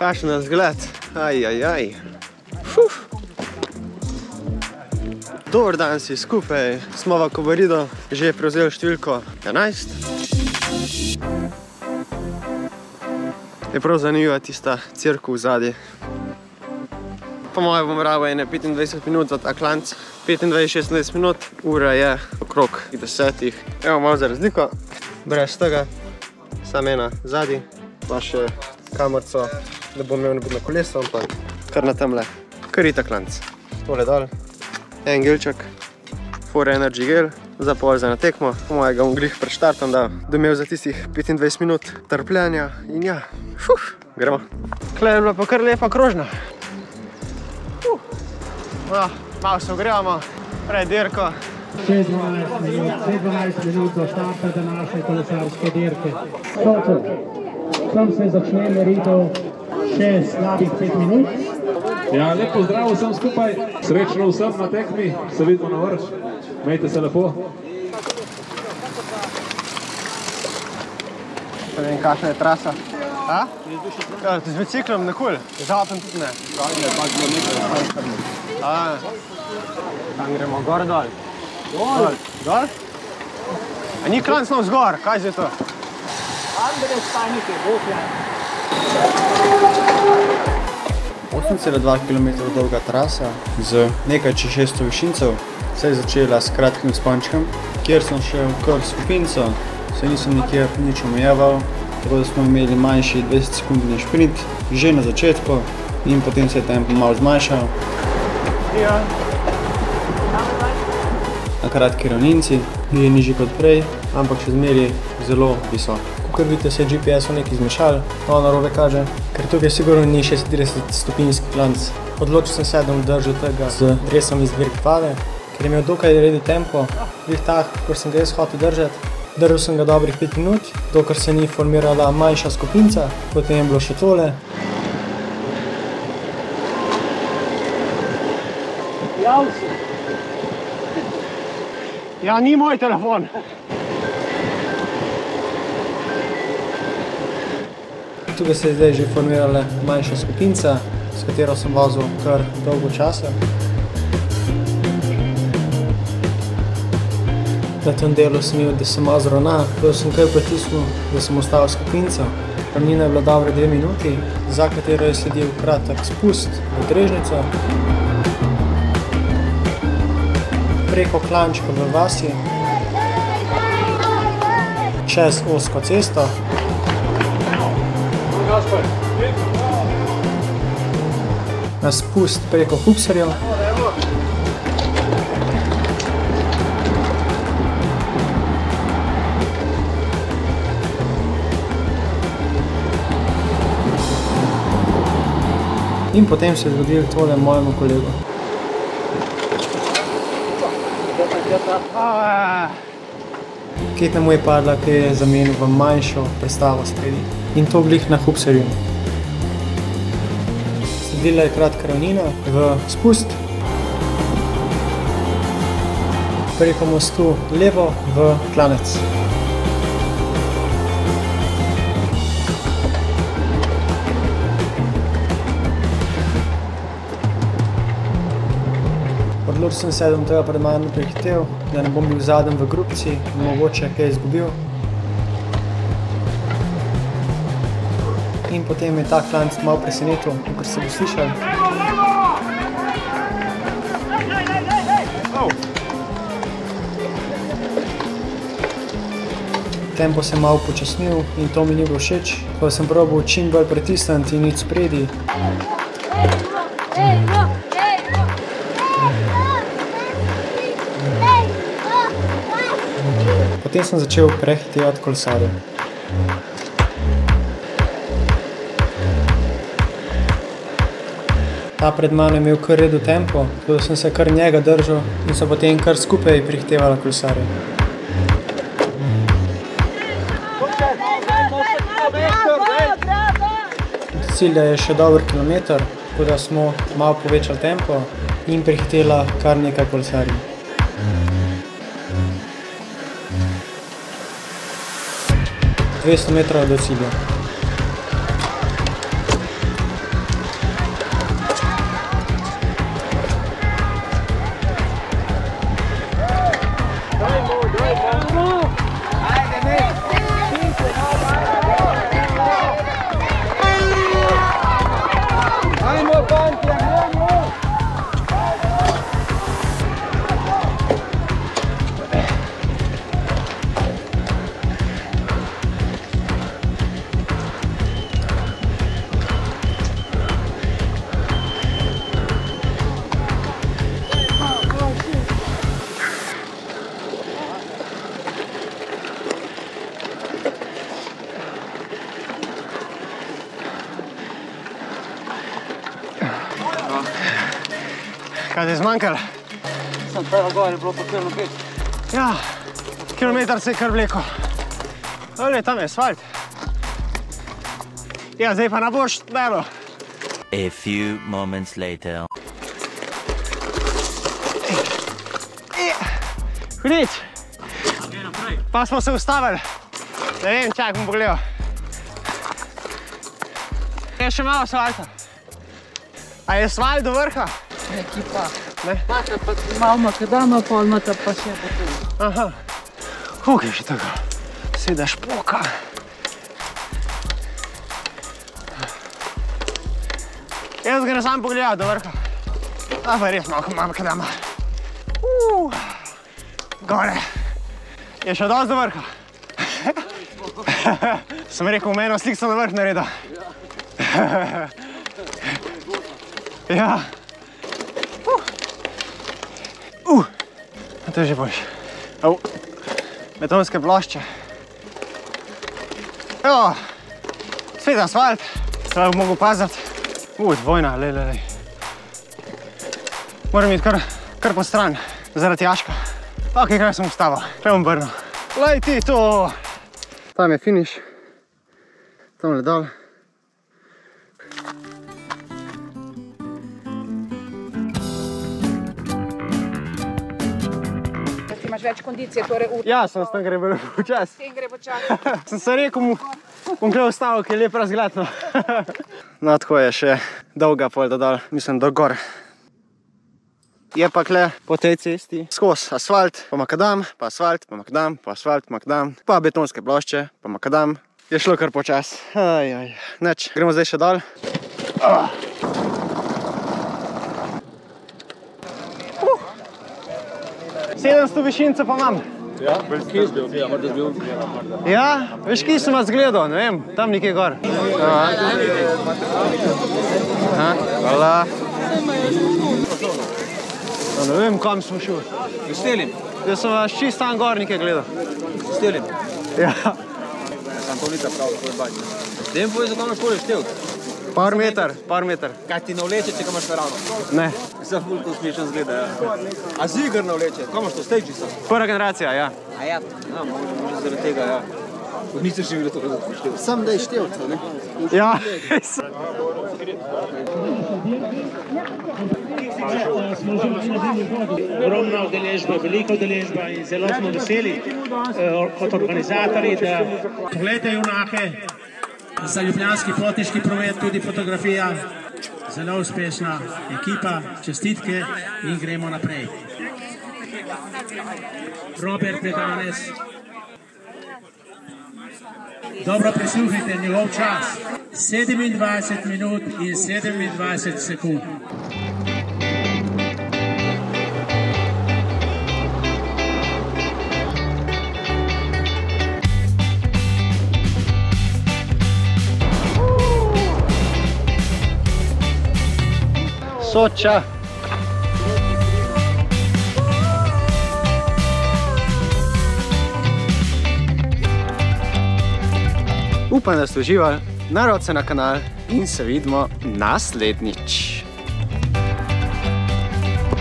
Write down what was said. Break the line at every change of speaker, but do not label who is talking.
Kakšen razgled, ajajaj. Dober dan si skupaj, smo v Kobaridu že prevzeli številko 11. Je prav zanimiva tista cirkev vzadaj. Po moje bom rabil ene 25 minut za ta klanc, 25-26 minut, ura je okrog 10. Evo malo za razliko, brez tega, samo ena zadaj, pa še kamerco, da bom imel nebudno koleso, ampak kar na temle, kar itak klanc. Tole dol, en gelček, For Energy gel, za pol za na tekmo. Po mojega bom glih pred štartom dal, da imel za tistih 25 minut trpljenja in ja, gremo. Tukaj je bila pa kar lepa krožna. Malo se ogrevamo, pred dirko.
12 minut do štarta današnje kolesarske dirke. Tam se začne meritev še slabih 5 minut.
Ja, lep pozdrav vsem skupaj, srečno vsem na tekmi, se vidimo na vrh, imejte se lepo.
Ne vem, kakšna je trasa. A? Ja, z biciklom na kul, z avtom tudi ne. Tam gremo gor dol. Dol? Dol? A ni klanc navzgor, kaj je to?
Andrej Stajnike, Bokle.
8,2 km dolga trasa z nekaj čez 600 višincev se je začela s kratkim spončkom, kjer sem šel kar skupinco, se nisem nikjer nič omejeval, tako da smo imeli manjši 20-sekundni šprint že na začetku in potem se je tempo malo zmanjšal. Na kratki ravninci je nižji kot prej, ampak še zmeri zelo visok. Kakor vidite, se je GPS-u nekaj izmešal, malo narobe kaže, ker tukaj sigurno ni 36 stopinjski klanc. Odločil sem se, da bom držal tega z dresom iz Birkvade, ker je imel dokaj redi tempo, glih tak, kakor sem ga jaz hotel držati. Držal sem ga dobrih 5 minut, dokler se ni formirala manjša skupinca, potem je bilo še tole.
Jav si.
Ja, ni moj telefon. Tukaj se je zdaj že formirala manjša skupinca, s katero sem vozil kar dolgo časa. Na tem delu sem imel, da sem malo zravnal, da sem kar pritisnil, da sem ostal skupinco. Ravnina je bila dobre 2 minuti, za katero je sledil kratek spust v drežnico. Preko klančka v vasi, čez ozko cesto. Na spust preko Hupserjev. In potem se je zgodil tole mojemu kolegu. Kitna mu je padla, ki je zamenil v manjšo prestavo spredi. In to glih na Hupserju. Sledila je kratka ravnina v spust. Preko mostu levo v klanec. Odločil sem se, da bom tega pred mano prehitel, da ne bom bil zadnji v grupci, mogoče kaj izgubil. In potem je ta klanc malo presenetil, kakor se bo slišal. Tempo se je malo počasnil in to mi ni bilo všeč, ko sem probal čim bolj pritisniti in iti spredi. Potem sem začel prehitevati kolesarje.
Ta pred mano je imel kar redu tempo, tako da sem se kar njega držal in so potem kar skupaj prihitevali kolesarje. Cilja je še dober kilometer, tako da smo malo povečali tempo in prihitela kar nekaj kolesarjev. – 200 metrov do cilja.
Kaj ti je zmanjkalo?
Sem prva gor, je bilo pa kar napet.
Ja, kilometer se je kar vlekel. Ole, tam je asfalt. Ja, zdaj pa ne boš delo.
A few moments later.
Hudič. Pa smo se ustavili. Ne vem, čak bom pogledal. Je še malo asfalta. A je asfalt do vrha?
Neki pa.
Ne?
Mata pa malo makadama, pol mata pa še potem.
Aha. Koliko je že tega? Seveda špoka. Jaz ga ne sam pogledal do vrha. A pa res malo makadama. Gore. Je še dosti do vrha. Sem rekel, v meno slik sem na vrh naredil. Ja. To je že boljše. Betonske plošče. Evo, spet asfalt. Treba bi mogel paziti. Dvojna, lej. Moram iti kar po stran, zaradi jaška. Ok, kaj sem ustavil. Kaj bom brnil. Lej ti to! Tam je finiš. Tamle dol.
Imaš več kondicije, torej
Ja, sem s tem gre bolj počas.
tem gre počas.
Sem se rekel, bom kle ustavil, ker je lep razgled. No, tako je še dolga pol do dol, mislim do gor. Je pa kle po tej cesti skozi asfalt, pa makadam, pa asfalt, pa makadam, pa asfalt, makadam, pa betonske plošče, pa makadam. Je šlo kar počas. Neč, gremo zdaj še dol. 700 višincev pa imam.
Ja, kje si bil? Ja, morda si bil.
Ja, veš, kje sem vas gledal, ne vem, tam nekje gor. Hvala. Ne vem, kam smo šli.
Gestelim.
Jaz sem vas čist tam gor nekaj gledal.
Gestelim.
Ja.
Sam to nita prav, to je bajt. Dej mi povej, za kam naš pol je štel.
Par meter.
Kaj ti navleče, če ga imaš naravno?
Ne.
Sem ful to smešen zgleda, ja. A zigar navleče? Kaj imaš to, stage so?
Prva generacija, ja.
A ja, može zaradi tega, ja. Nisem še videl to, da to štel.
Sam da je števca, ne?
Ja.
Smo že naredili vodi. Ogromna udeležba, velika udeležba in zelo smo veseli kot organizatorji, da poglejte junake. Za ljubljanski potniški promet tudi fotografija. Zelo uspešna ekipa, čestitke in gremo naprej. Robert je danes. Dobro prisluhnite njegov čas. 27 minut in 27 sekund.
Soča. Upam, da ste uživali, naročite se na kanal in se vidimo naslednjič.